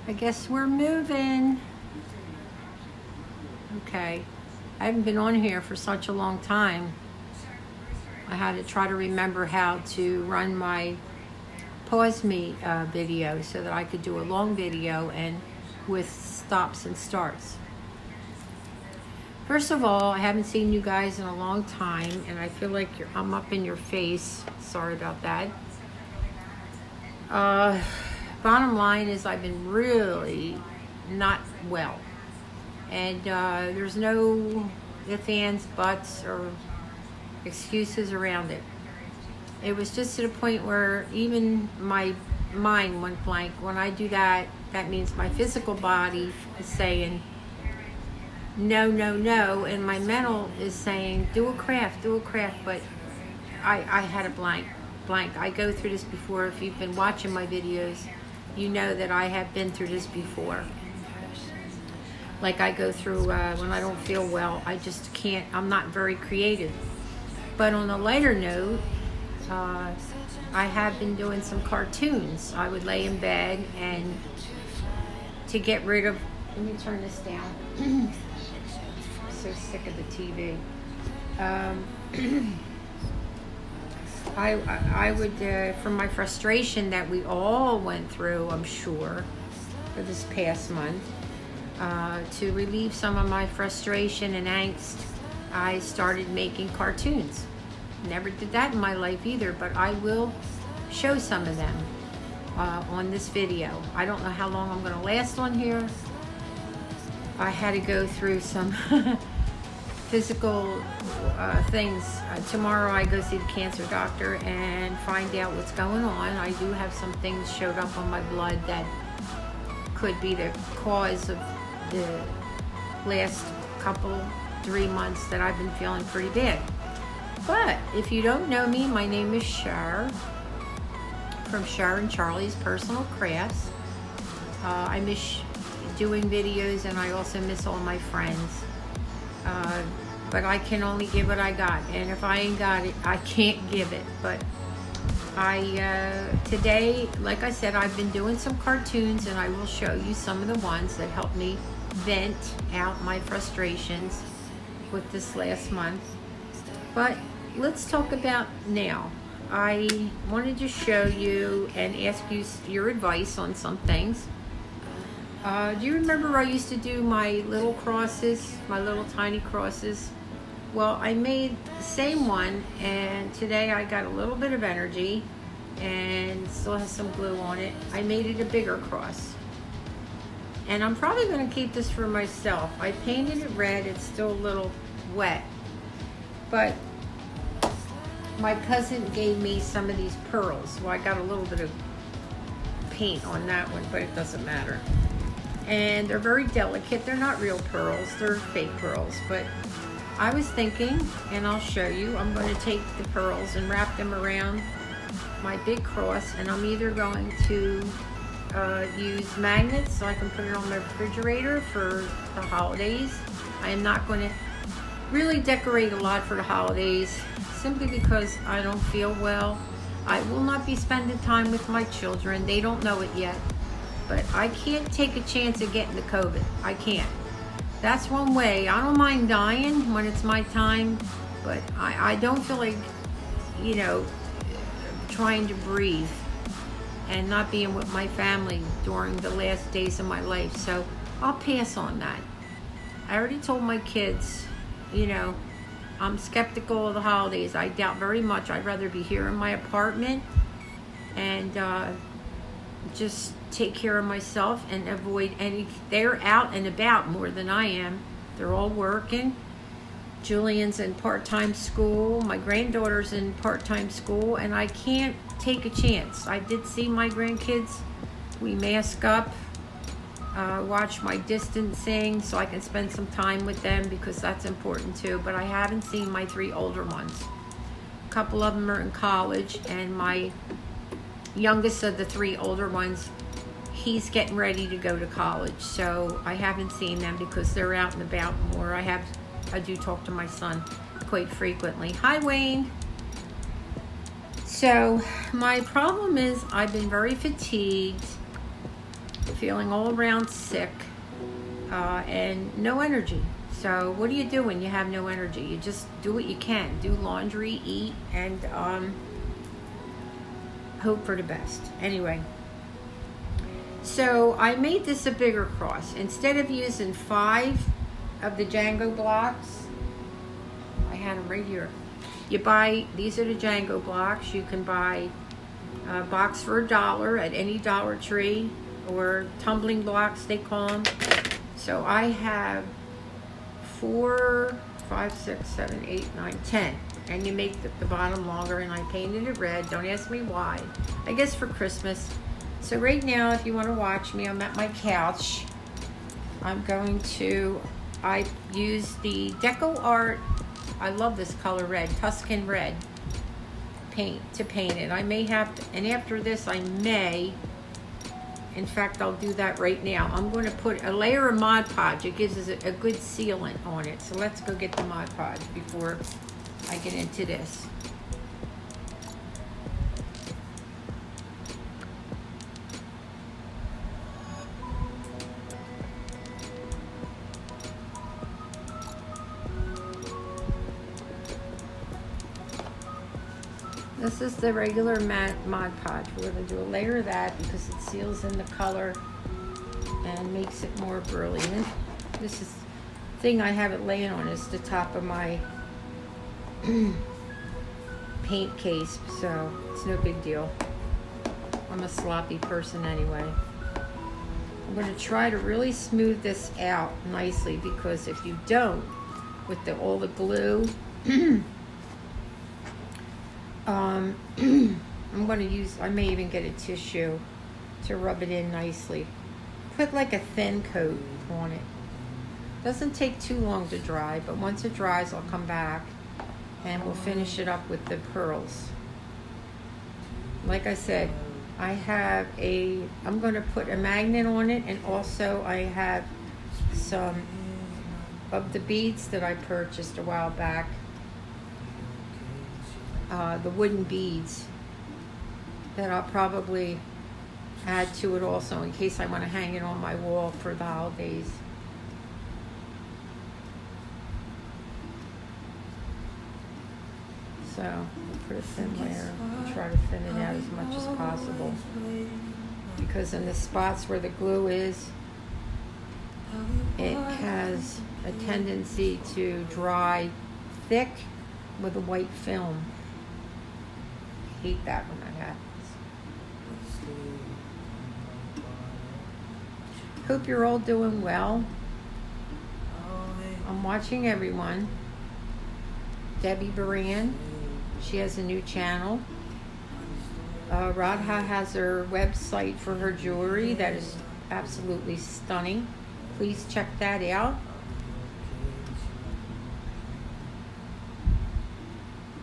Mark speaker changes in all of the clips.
Speaker 1: I guess we're moving. Okay. I haven't been on here for such a long time. I had to try to remember how to run my pause me video so that I could do a long video and with stops and starts. First of all, I haven't seen you guys in a long time, and I feel like I'm up in your face. Sorry about that. Bottom line is I've been really not well. And there's no ifs, ands, buts, or excuses around it. It was just to the point where even my mind went blank. When I do that, that means my physical body is saying, no, no, no. And my mental is saying, do a craft. But I had a blank. I go through this before. If you've been watching my videos, you know that I have been through this before. Like I go through when I don't feel well, I just can't, I'm not very creative. But on a lighter note, I have been doing some cartoons. I would lay in bed and to get rid of, let me turn this down. I'm so sick of the TV. I would, from my frustration that we all went through, I'm sure, for this past month, to relieve some of my frustration and angst, I started making cartoons. Never did that in my life either, but I will show some of them on this video. I don't know how long I'm going to last on here. I had to go through some physical things. Tomorrow I go see the cancer doctor and find out what's going on. I do have some things showed up on my blood that could be the cause of the last couple 3 months that I've been feeling pretty bad. But if you don't know me, my name is Cher from CHER&CHARLIES Personal Crafts. I miss doing videos, and I also miss all my friends. But I can only give what I got, and if I ain't got it, I can't give it. But today, like I said, I've been doing some cartoons, and I will show you some of the ones that helped me vent out my frustrations with this last month. But let's talk about now. I wanted to show you and ask you your advice on some things. Do you remember I used to do my little crosses, my little tiny crosses? Well, I made the same one, and today I got a little bit of energy and still has some glue on it. I made it a bigger cross. And I'm probably going to keep this for myself. I painted it red. It's still a little wet. But my cousin gave me some of these pearls. Well, I got a little bit of paint on that one, but it doesn't matter. And they're very delicate. They're not real pearls. They're fake pearls. But I was thinking, and I'll show you, I'm going to take the pearls and wrap them around my big cross, and I'm either going to use magnets so I can put it on my refrigerator for the holidays. I am not going to really decorate a lot for the holidays simply because I don't feel well. I will not be spending time with my children. They don't know it yet, but I can't take a chance of getting the COVID. I can't. That's one way. I don't mind dying when it's my time, but I don't feel like, you know, trying to breathe and not being with my family during the last days of my life. So I'll pass on that. I already told my kids, you know, I'm skeptical of the holidays. I doubt very much. I'd rather be here in my apartment and just take care of myself and avoid any. They're out and about more than I am. They're all working. Julian's in part-time school. My granddaughter's in part-time school, and I can't take a chance. I did see my grandkids. We mask up, watch my distancing so I can spend some time with them because that's important too. But I haven't seen my 3 older ones. A couple of them are in college, and my youngest of the 3 older ones, he's getting ready to go to college. So I haven't seen them because they're out and about more. I do talk to my son quite frequently. Hi, Wayne. So my problem is I've been very fatigued. feeling all around sick, and no energy. So what do you do when you have no energy? You just do what you can. Do laundry, eat, and hope for the best. Anyway, so I made this a bigger cross. Instead of using 5 of the Django blocks, I had them right here. You buy, these are the Django blocks. You can buy a box for $1 at any Dollar Tree, or tumbling blocks they call them. So I have 4, 5, 6, 7, 8, 9, 10. And you make the bottom longer, and I painted it red. Don't ask me why. I guess for Christmas. So right now, if you want to watch me, I'm at my couch. I use the Deco Art, I love this color red, Tuscan red paint to paint it. I may have to, and after this I may, in fact I'll do that right now. I'm going to put a layer of Mod Podge. It gives us a good sealant on it. So let's go get the Mod Podge before I get into this. This is the regular matte Mod Podge. We're going to do a layer of that because it seals in the color and makes it more brilliant. This is the thing I have it laying on is the top of my paint case, so it's no big deal. I'm a sloppy person anyway. I'm going to try to really smooth this out nicely, because if you don't, with all the glue, I'm going to use, I may even get a tissue to rub it in nicely. Put like a thin coat on it. Doesn't take too long to dry, but once it dries, I'll come back and we'll finish it up with the pearls. Like I said, I'm going to put a magnet on it, and also I have some of the beads that I purchased a while back. The wooden beads that I'll probably add to it also in case I want to hang it on my wall for the holidays. So I'll put a thin layer and try to thin it out as much as possible, because in the spots where the glue is, it has a tendency to dry thick with a white film. I hate that when that happens. Hope you're all doing well. I'm watching everyone. Debbie Baran, she has a new channel. Radha has her website for her jewelry that is absolutely stunning. Please check that out.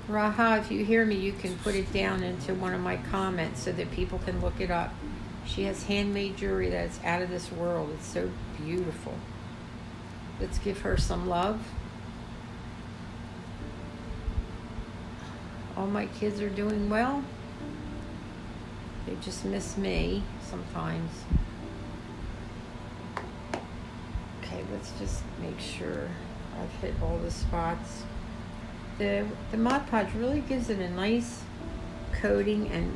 Speaker 1: Raha, if you hear me, you can put it down into one of my comments so that people can look it up. She has handmade jewelry that's out of this world. It's so beautiful. Let's give her some love. All my kids are doing well. They just miss me sometimes. Okay, let's just make sure I've hit all the spots. The Mod Podge really gives it a nice coating and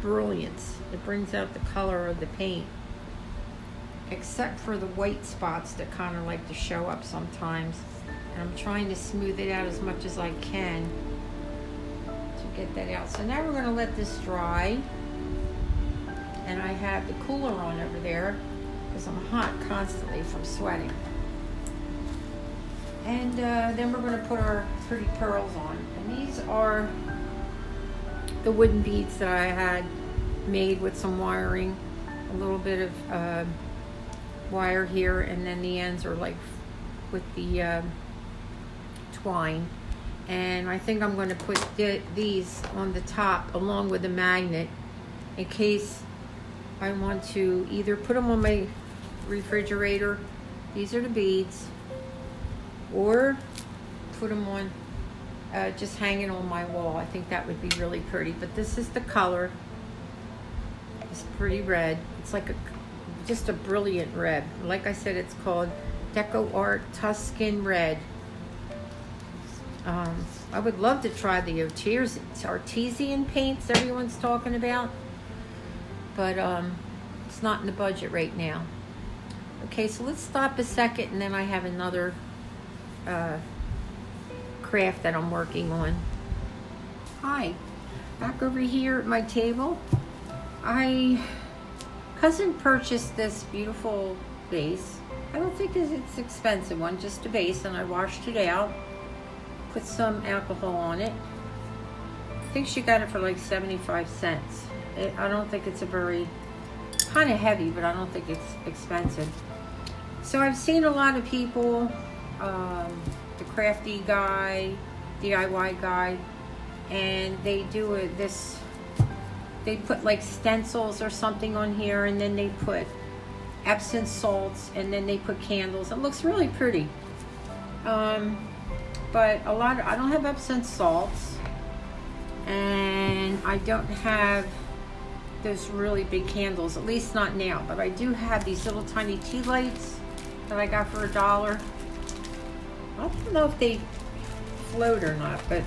Speaker 1: brilliance. It brings out the color of the paint, except for the white spots that kind of like to show up sometimes. And I'm trying to smooth it out as much as I can to get that out. So now we're going to let this dry. And I have the cooler on over there because I'm hot constantly from sweating. And then we're going to put our pretty pearls on. And these are the wooden beads that I had made with some wiring. A little bit of wire here, and then the ends are like with the twine. And I think I'm going to put these on the top along with the magnet in case I want to either put them on my refrigerator. These are the beads. Or put them on, just hanging on my wall. I think that would be really pretty. But this is the color. It's pretty red. It's like just a brilliant red. Like I said, it's called Deco Art Tuscan Red. I would love to try the artesian paints everyone's talking about, but it's not in the budget right now. Okay, so let's stop a second, and then I have another craft that I'm working on. Hi, back over here at my table. Cousin purchased this beautiful vase. I don't think it's an expensive one, just a vase, and I washed it out, put some alcohol on it. I think she got it for like 75 cents. I don't think it's a very, kind of heavy, but I don't think it's expensive. So I've seen a lot of people, the crafty guy, DIY guy, and they do they put like stencils or something on here, and then they put Epsom salts, and then they put candles. It looks really pretty. But I don't have Epsom salts, and I don't have those really big candles, at least not now. But I do have these little tiny tea lights that I got for $1. I don't know if they float or not, but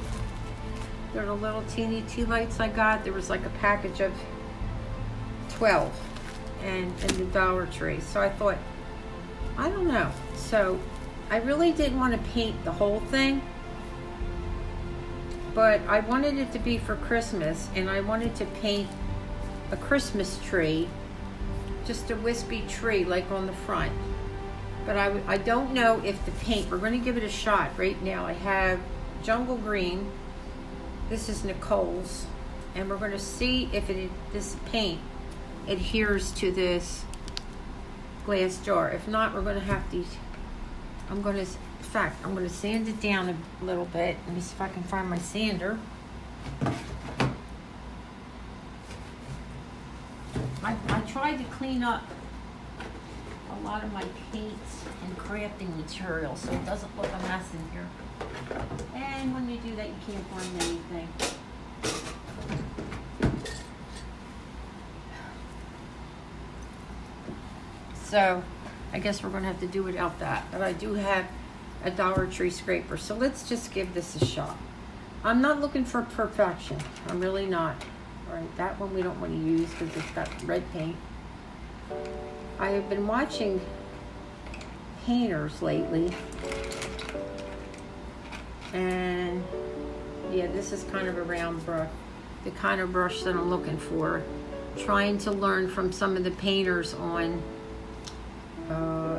Speaker 1: they're the little teeny tea lights I got. There was like a package of 12 and in the Dollar Tree. So I thought, I don't know. So I really didn't want to paint the whole thing, but I wanted it to be for Christmas, and I wanted to paint a Christmas tree, just a wispy tree like on the front. But I don't know if the paint, we're going to give it a shot right now. I have Jungle Green. This is Nicole's, and we're going to see if this paint adheres to this glass jar. If not, we're going to have to, I'm going to sand it down a little bit. Let me see if I can find my sander. I tried to clean up a lot of my paints and crafting materials so it doesn't look a mess in here. And when you do that, you can't find anything. So I guess we're going to have to do without that. But I do have a Dollar Tree scraper. So let's just give this a shot. I'm not looking for perfection. I'm really not. All right, that one we don't want to use because it's got red paint. I have been watching painters lately. And yeah, this is kind of a round brush. The kind of brush that I'm looking for. Trying to learn from some of the painters on,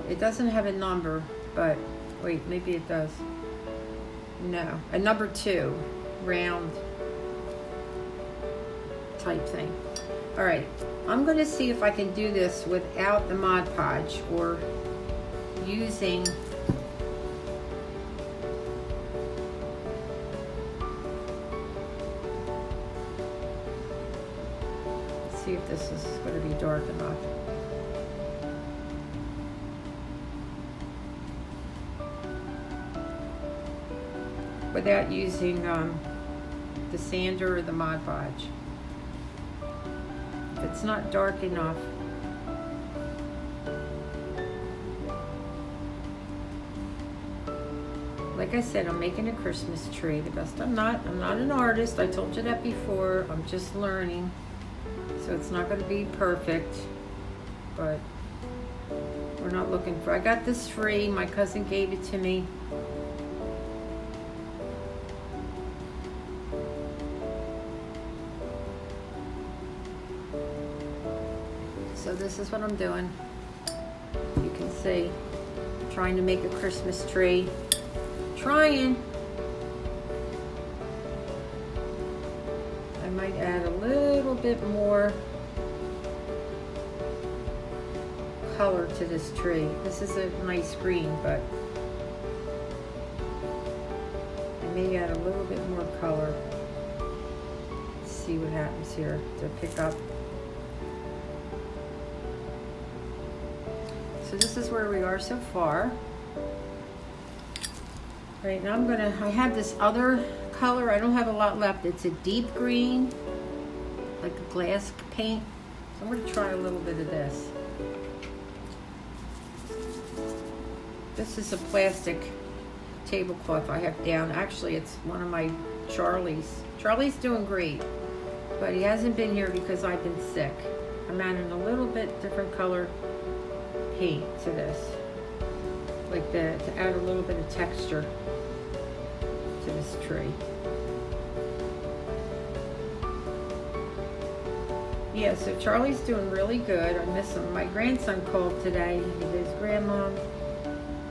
Speaker 1: it doesn't have a number, but wait, maybe it does. No, a number 2, round type thing. All right, I'm going to see if I can do this without the Mod Podge or using see if this is going to be dark enough. Without using the sander or the Mod Podge. If it's not dark enough, like I said, I'm making a Christmas tree. The best I'm not an artist. I told you that before. I'm just learning. So it's not going to be perfect, but we're not looking for, I got this free. My cousin gave it to me. So this is what I'm doing. You can see, I'm trying to make a Christmas tree. Trying. I might add a little bit more color to this tree. This is a nice green, but I may add a little bit more color. Let's see what happens here to pick up. So this is where we are so far. Right now I have this other color. I don't have a lot left. It's a deep green, like a glass paint. So I'm going to try a little bit of this. This is a plastic tablecloth I have down. Actually, it's one of my Charlie's. Charlie's doing great, but he hasn't been here because I've been sick. I'm adding a little bit different color paint to this, like that, to add a little bit of texture to this tree. Yeah, so Charlie's doing really good. I miss him. My grandson called today. He goes, "Grandma,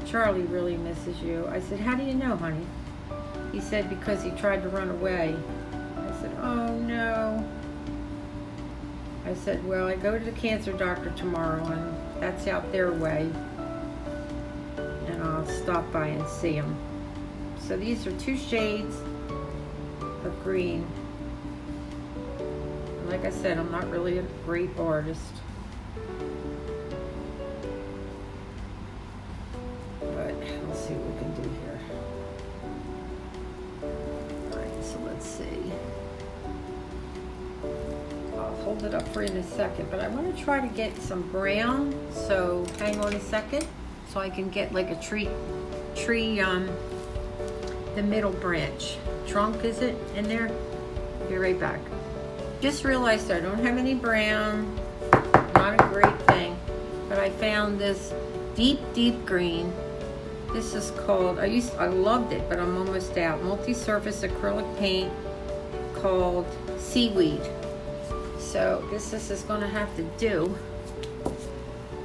Speaker 1: Charlie really misses you." I said, "How do you know, honey?" He said, "Because he tried to run away." I said, "Oh no." I said, "Well, I go to the cancer doctor tomorrow, and that's out their way, and I'll stop by and see him." So these are 2 shades of green. And like I said, I'm not really a great artist, but we'll see what we can do here. Alright, so let's see. I'll hold it up for you in a second, but I want to try to get some brown, so hang on a second, so I can get like a tree, the middle branch. Trunk, is it in there? Be right back. Just realized I don't have any brown. Not a great thing, but I found this deep green. This is called, I loved it, but I'm almost out. Multi-surface acrylic paint called Seaweed. So this is gonna have to do.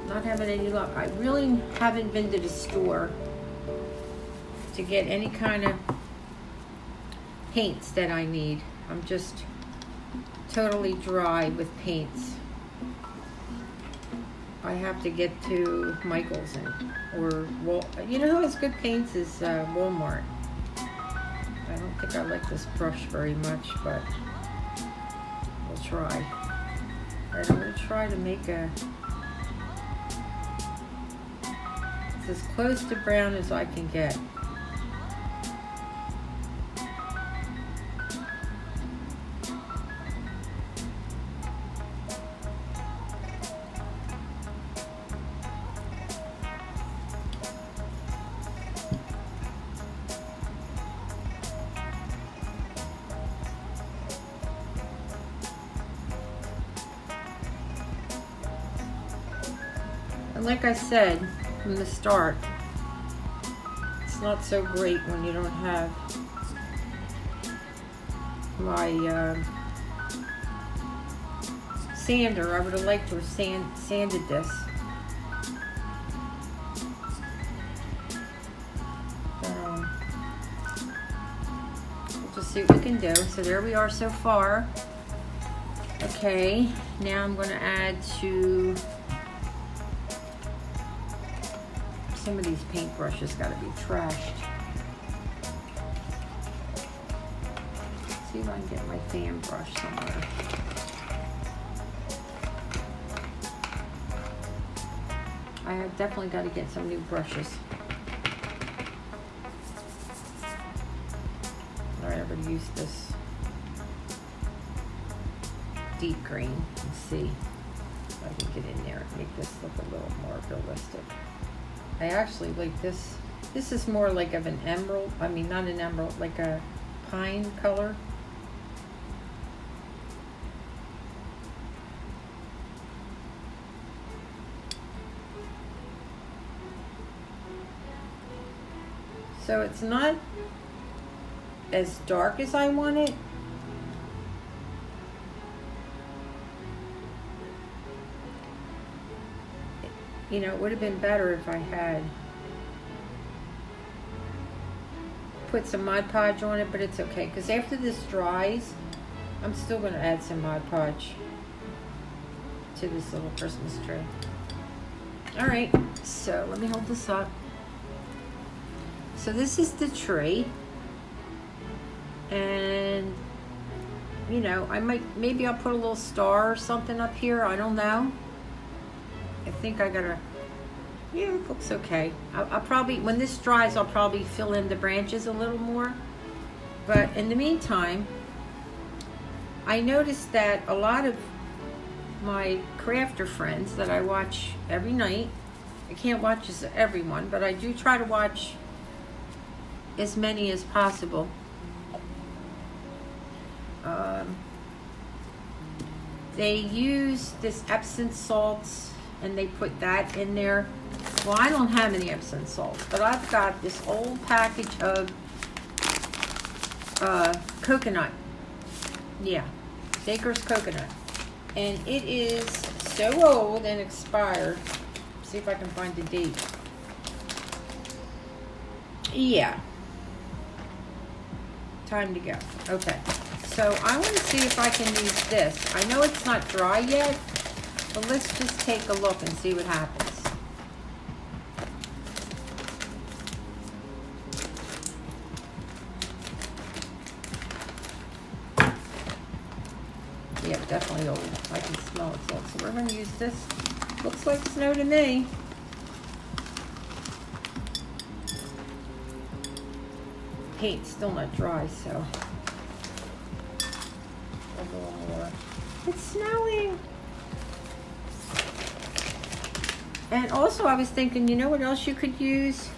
Speaker 1: Not having any luck. I really haven't been to the store to get any kind of paints that I need. I'm just totally dry with paints. I have to get to Michael's or you know who has good paints is Walmart. I don't think I like this brush very much, but we'll try. Alright, I'm going to try to make it's as close to brown as I can get. And like I said from the start, it's not so great when you don't have my sander. I would have liked to have sanded this. We'll just see what we can do. So there we are so far. Okay, now I'm going to add to some of these paintbrushes. Got to be trashed. See if I can get my fan brush somewhere. I have definitely got to get some new brushes. Alright, I'm going to use this deep green and see if I can get in there and make this look a little more realistic. I actually like this. This is more like of an emerald. I mean, not an emerald, like a pine color. So it's not as dark as I want it. You know, it would have been better if I had put some Mod Podge on it, but it's okay, because after this dries, I'm still going to add some Mod Podge to this little Christmas tree. Alright, so let me hold this up. So this is the tree, and you know, maybe I'll put a little star or something up here, I don't know. I think I gotta, yeah, it looks okay. I'll probably, when this dries, I'll probably fill in the branches a little more. But in the meantime, I noticed that a lot of my crafter friends that I watch every night, I can't watch everyone, but I do try to watch as many as possible. They use this Epsom salts and they put that in there. Well, I don't have any Epsom salts, but I've got this old package of coconut. Yeah, Baker's coconut. And it is so old and expired. See if I can find the date. Yeah. Time to go. Okay. So I want to see if I can use this. I know it's not dry yet, but let's just take a look and see what happens. Yeah, definitely old. I can smell it. So we're going to use this. Looks like snow to me. Paint's still not dry, so I'll go a little more. It's snowing. And also I was thinking, you know what else you could use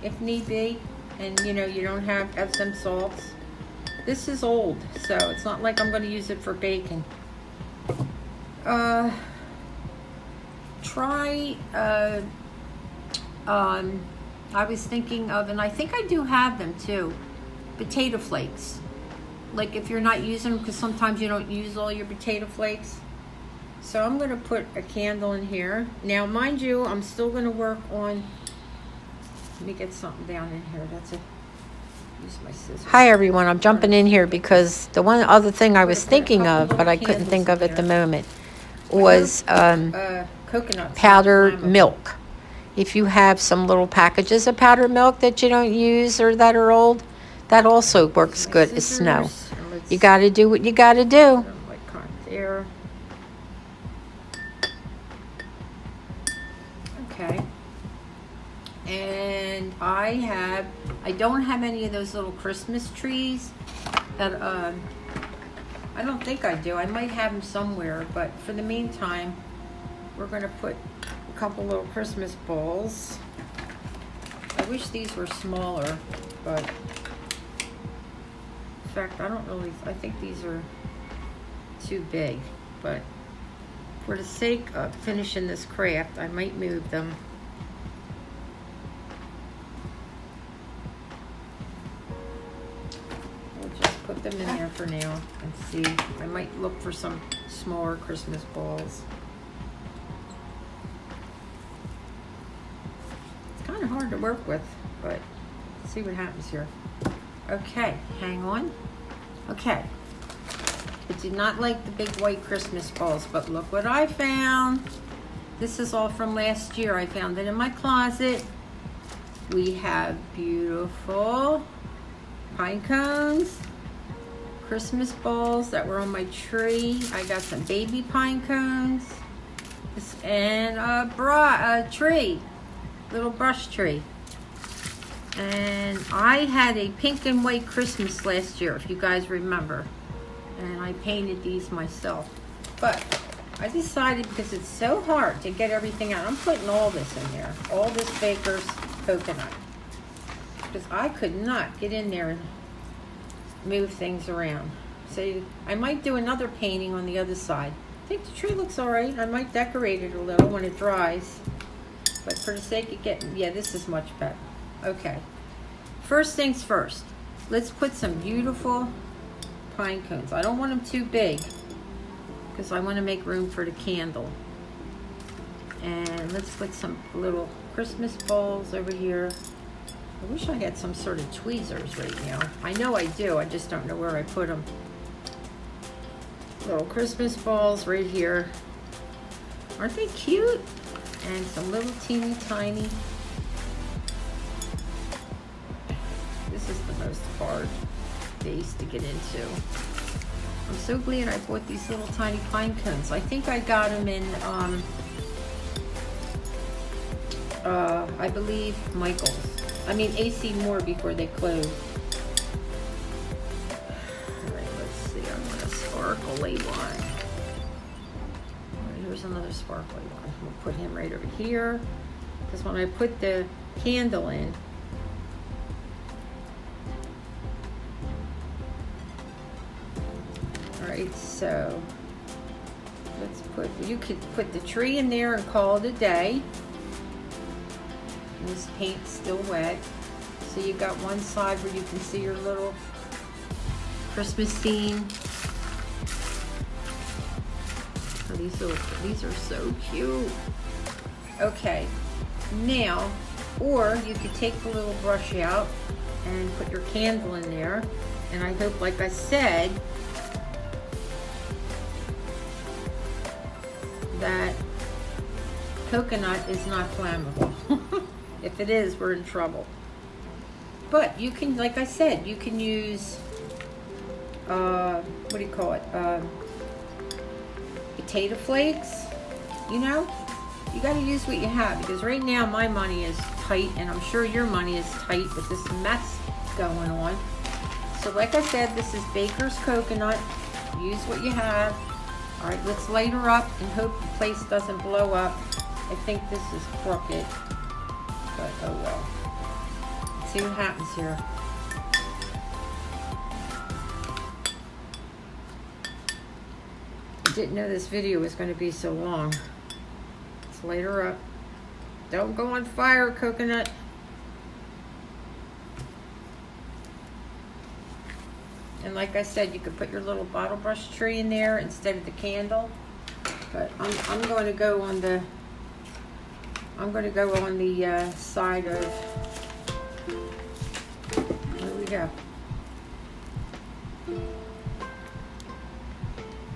Speaker 1: if need be, and you know you don't have Epsom salts? This is old, so it's not like I'm going to use it for baking. I was thinking of, and I think I do have them too, potato flakes. Like if you're not using them, because sometimes you don't use all your potato flakes. So I'm going to put a candle in here. Now, mind you, I'm still going to work on, let me get something down in here. That's it. Use my scissors. Hi everyone, I'm jumping in here because the one other thing I was thinking of, but I couldn't think of at the moment, was coconut powdered milk. If you have some little packages of powdered milk that you don't use or that are old, that also works good as snow. You got to do what you got to do. There. Okay. And I don't have any of those little Christmas trees that I don't think I do. I might have them somewhere, but for the meantime, we're going to put a couple little Christmas balls. I wish these were smaller, but in fact, I think these are too big, but for the sake of finishing this craft, I might move them. We'll just put them in there for now and see. I might look for some smaller Christmas balls. It's kind of hard to work with, but let's see what happens here. Okay, hang on. Okay. I did not like the big white Christmas balls, but look what I found. This is all from last year. I found it in my closet. We have beautiful pine cones, Christmas balls that were on my tree. I got some baby pine cones and a tree, little brush tree. And I had a pink and white Christmas last year, if you guys remember. And I painted these myself. But I decided, because it's so hard to get everything out, I'm putting all this in there. All this Baker's coconut. Because I could not get in there and move things around. So I might do another painting on the other side. I think the tree looks alright. I might decorate it a little when it dries. But for the sake of getting, yeah, this is much better. Okay. First things first. Let's put some beautiful pine cones. I don't want them too big because I want to make room for the candle. And let's put some little Christmas balls over here. I wish I had some sort of tweezers right now. I know I do, I just don't know where I put them. Little Christmas balls right here. Aren't they cute? And some little teeny tiny. This is the most hard vase to get into. I'm so glad I bought these little tiny pine cones. I think I got them in, I believe AC Moore before they closed. Alright, let's see. I want a sparkly one. Alright, here's another sparkly one. We'll put him right over here. because when I put the candle in, alright, so let's put, you could put the tree in there and call it a day. And this paint's still wet. So you got one side where you can see your little Christmas scene. Oh, these are so cute. Okay, now, or you could take the little brush out and put your candle in there. And I hope, like I said, that coconut is not flammable. If it is, we're in trouble. But you can, like I said, you can use, what do you call it? Potato flakes, you know? You gotta use what you have, because right now my money is tight, and I'm sure your money is tight with this mess going on. So like I said, this is Baker's coconut. Use what you have. All right, let's light her up and hope the place doesn't blow up. I think this is crooked, but oh well. Let's see what happens here. I didn't know this video was going to be so long. Let's light her up. Don't go on fire, coconut. And like I said, you could put your little bottle brush tree in there instead of the candle. But I'm going to go on the side of, there we go.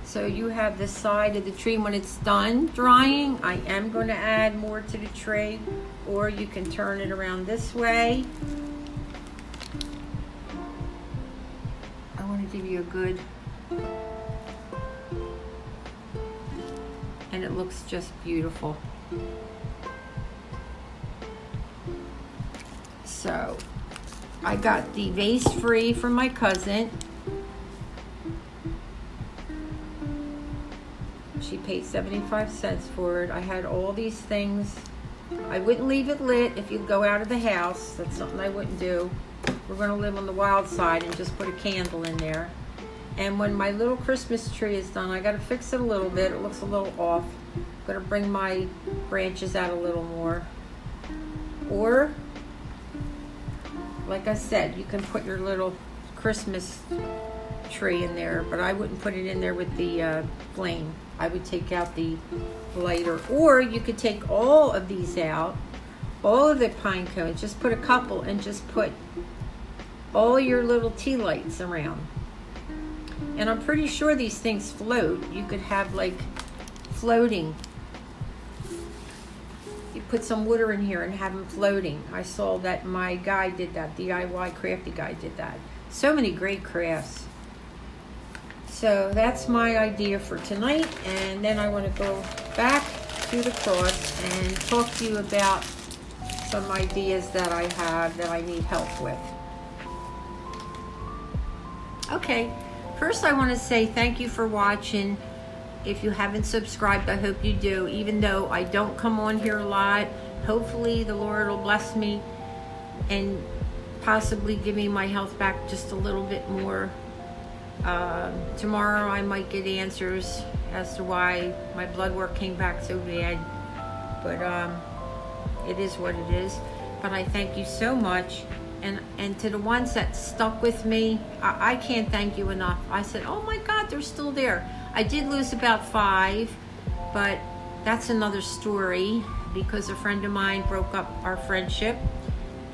Speaker 1: So you have the side of the tree. When it's done drying, I am going to add more to the tree, or you can turn it around this way. I want to give you a good, and it looks just beautiful. So I got the vase free from my cousin. She paid 75 cents for it. I had all these things. I wouldn't leave it lit if you go out of the house. That's something I wouldn't do. We're going to live on the wild side and just put a candle in there. And when my little Christmas tree is done, I got to fix it a little bit. It looks a little off. I'm going to bring my branches out a little more. Or, like I said, you can put your little Christmas tree in there, but I wouldn't put it in there with the flame. I would take out the lighter. Or you could take all of these out, all of the pine cones, just put a couple and just put all your little tea lights around. And I'm pretty sure these things float. You could have like floating. You put some water in here and have them floating. I saw that my guy did that. DIY crafty guy did that. So many great crafts. So that's my idea for tonight. And then I want to go back to the cross and talk to you about some ideas that I have that I need help with. Okay, first I want to say thank you for watching. If you haven't subscribed, I hope you do. Even though I don't come on here a lot, hopefully the Lord will bless me and possibly give me my health back just a little bit more. Tomorrow I might get answers as to why my blood work came back so bad. But it is what it is. But I thank you so much. And to the ones that stuck with me, I can't thank you enough. I said, oh my God, they're still there. I did lose about 5, but that's another story because a friend of mine broke up our friendship.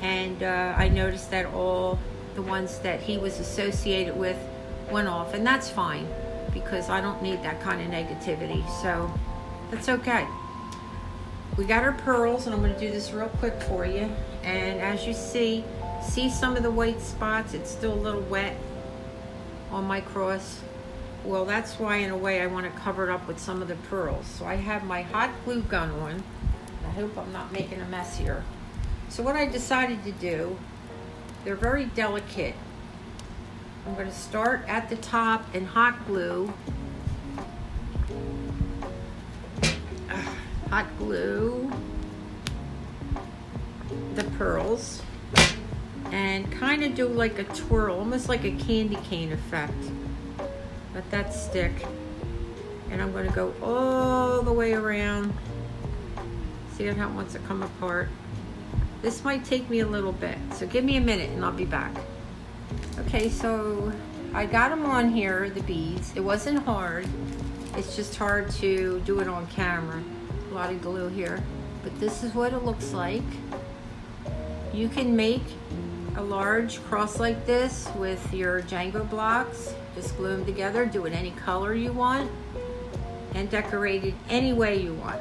Speaker 1: And I noticed that all the ones that he was associated with went off. And that's fine because I don't need that kind of negativity. So that's okay. We got our pearls, and I'm going to do this real quick for you. And as you see some of the white spots? It's still a little wet on my cross. Well, that's why in a way I want to cover it up with some of the pearls. So I have my hot glue gun on. I hope I'm not making a mess here. So what I decided to do, they're very delicate. I'm going to start at the top and hot glue. Hot glue. the pearls and kind of do like a twirl, almost like a candy cane effect. Let that stick. And I'm going to go all the way around. See how it wants to come apart. This might take me a little bit, so give me a minute and I'll be back. Okay, so I got them on here, the beads. It wasn't hard. It's just hard to do it on camera. A lot of glue here. But this is what it looks like. You can make a large cross like this with your Django blocks. Just glue them together, do it any color you want, and decorate it any way you want.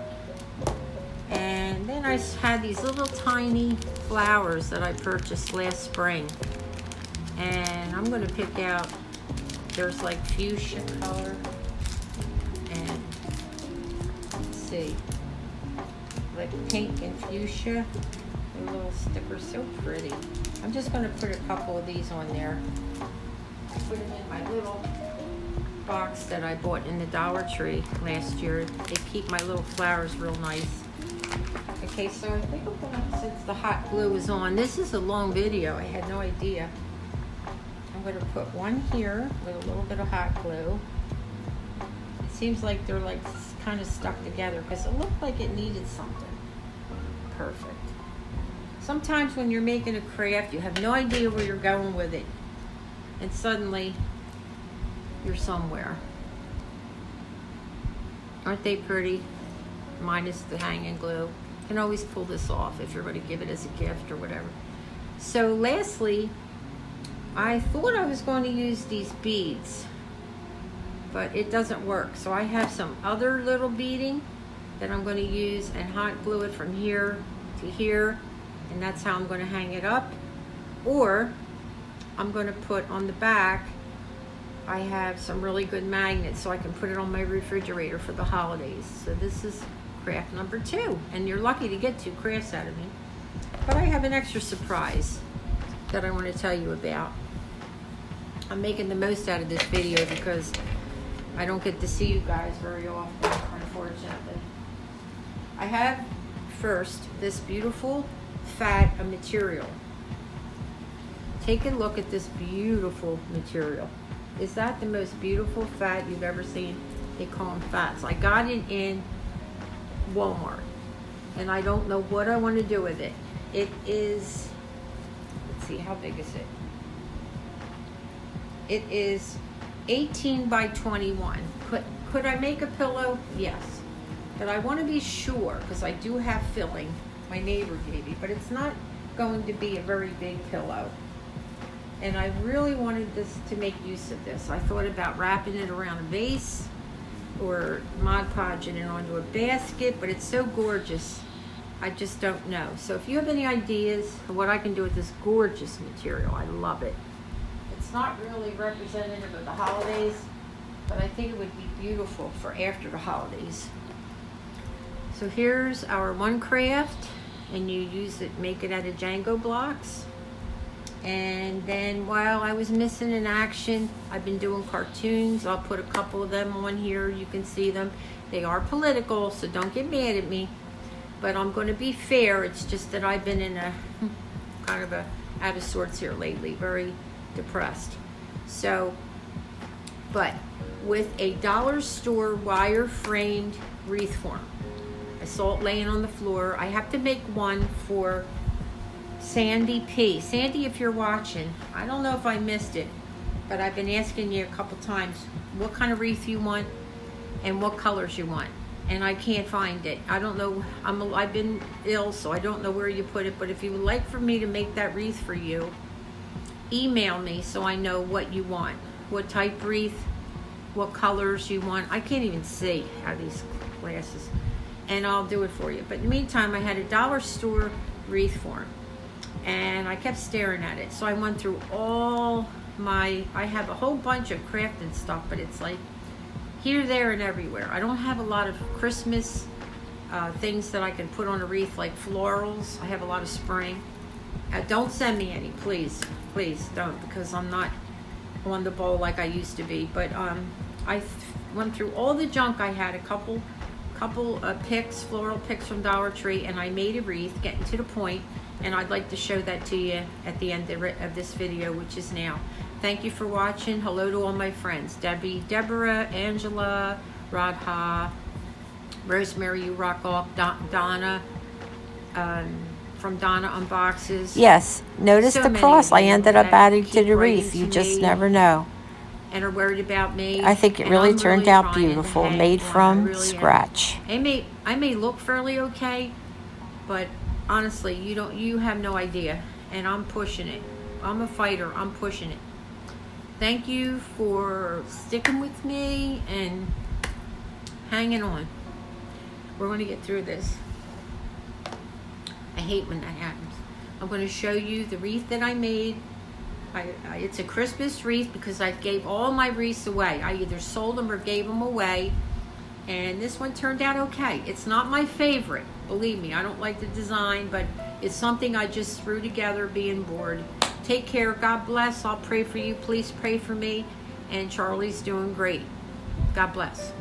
Speaker 1: And then I had these little tiny flowers that I purchased last spring. And I'm gonna pick out, there's like fuchsia color, and let's see, like pink and fuchsia. The little sticker's so pretty. I'm just gonna put a couple of these on there. Put them in my little box that I bought in the Dollar Tree last year. They keep my little flowers real nice. Okay, so I think I'm gonna, since the hot glue is on, this is a long video, I had no idea. I'm gonna put one here with a little bit of hot glue. It seems like they're like kind of stuck together because it looked like it needed something. Perfect. Sometimes when you're making a craft, you have no idea where you're going with it. And suddenly, you're somewhere. Aren't they pretty? Minus the hanging glue. You can always pull this off if you're going to give it as a gift or whatever. So lastly, I thought I was going to use these beads, but it doesn't work. So I have some other little beading that I'm going to use and hot glue it from here to here, and that's how I'm going to hang it up. Or I'm going to put on the back, I have some really good magnets so I can put it on my refrigerator for the holidays. So this is craft number 2, and you're lucky to get 2 crafts out of me. But I have an extra surprise that I want to tell you about. I'm making the most out of this video because I don't get to see you guys very often, unfortunately. I have first this beautiful fat material. Take a look at this beautiful material. Is that the most beautiful fat you've ever seen? They call them fats. I got it in Walmart, and I don't know what I want to do with it. It is, let's see, how big is it? It is 18 by 21. Could I make a pillow? Yes. But I want to be sure, because I do have filling. My neighbor gave me, but it's not going to be a very big pillow. And I really wanted this to make use of this. I thought about wrapping it around a vase or Mod Podging it onto a basket, but it's so gorgeous. I just don't know. So if you have any ideas of what I can do with this gorgeous material, I love it. It's not really representative of the holidays, but I think it would be beautiful for after the holidays. So here's our one craft, and you use it, make it out of Django blocks. And then while I was missing in action, I've been doing cartoons. I'll put a couple of them on here. You can see them. They are political, so don't get mad at me. But I'm going to be fair. It's just that I've been in a kind of a out of sorts here lately, very depressed. So, but with a dollar store wire framed wreath form. I saw it laying on the floor. I have to make one for Sandy P. Sandy, if you're watching, I don't know if I missed it, but I've been asking you a couple times what kind of wreath you want and what colors you want, and I can't find it. I don't know. I've been ill, so I don't know where you put it, but if you would like for me to make that wreath for you, email me so I know what you want, what type wreath, what colors you want. I can't even see out of these glasses, and I'll do it for you. But in the meantime, I had a dollar store wreath form, and I kept staring at it. So I went through all my, I have a whole bunch of crafting stuff, but it's like here, there, and everywhere. I don't have a lot of Christmas things that I can put on a wreath, like florals. I have a lot of spring. Don't send me any, please. Please don't, because I'm not on the ball like I used to be. But I went through all the junk I had, a couple picks, floral picks from Dollar Tree, and I made a wreath, getting to the point. And I'd like to show that to you at the end of this video, which is now. Thank you for watching. Hello to all my friends. Debbie, Deborah, Angela, Radha, Rosemary, you rock off, Donna, from Donna Unboxes.
Speaker 2: Yes, notice
Speaker 1: So
Speaker 2: the
Speaker 1: many
Speaker 2: cross
Speaker 1: of
Speaker 2: I
Speaker 1: you
Speaker 2: ended up
Speaker 1: that
Speaker 2: adding to
Speaker 1: keep
Speaker 2: the
Speaker 1: writing
Speaker 2: wreath.
Speaker 1: to
Speaker 2: You just
Speaker 1: me
Speaker 2: never know.
Speaker 1: and are worried about me.
Speaker 2: I think it
Speaker 1: And
Speaker 2: really
Speaker 1: I'm
Speaker 2: turned
Speaker 1: really
Speaker 2: out
Speaker 1: trying to
Speaker 2: beautiful,
Speaker 1: hang
Speaker 2: made
Speaker 1: on. I
Speaker 2: from
Speaker 1: really am.
Speaker 2: scratch.
Speaker 1: I may look fairly okay, but honestly, you have no idea. And I'm pushing it. I'm a fighter. I'm pushing it. Thank you for sticking with me and hanging on. We're going to get through this. I hate when that happens. I'm going to show you the wreath that I made. It's a Christmas wreath because I gave all my wreaths away. I either sold them or gave them away. And this one turned out okay. It's not my favorite. Believe me, I don't like the design, but it's something I just threw together being bored. Take care. God bless. I'll pray for you. Please pray for me. And Charlie's doing great. God bless.